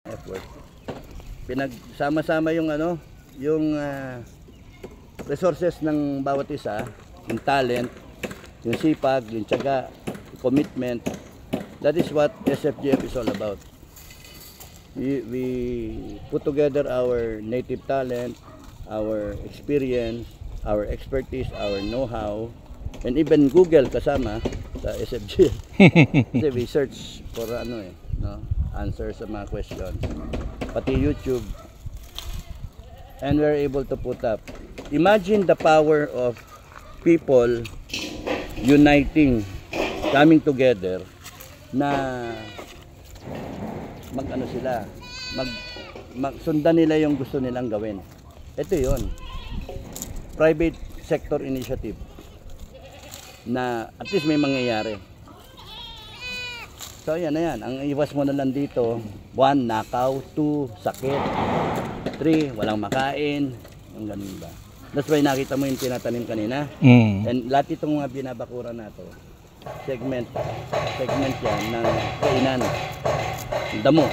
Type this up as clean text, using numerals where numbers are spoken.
effort. Pinagsama-sama yung ano, yung resources ng bawat isa, yung talent, yung sipag, yung tiyaga, yung commitment. That is what SFGF is all about. We put together our native talent, our experience, our expertise, our know-how, and even Google kasama sa SFGF. Kasi we search for answers sa mga questions. Pati YouTube. And we're able to put up. Imagine the power of people uniting, coming together na sundan nila yung gusto nilang gawin. Ito yon, private sector initiative na at least may mangyayari. So yan na yan, ang iwas mo na lang dito, 1, nakaw, 2, sakit, 3, walang makain, ang ganun ba. That's why nakita mo yung tinatanim kanina. And lahat itong mga binabakura na to, segment yan ng kainan, damo.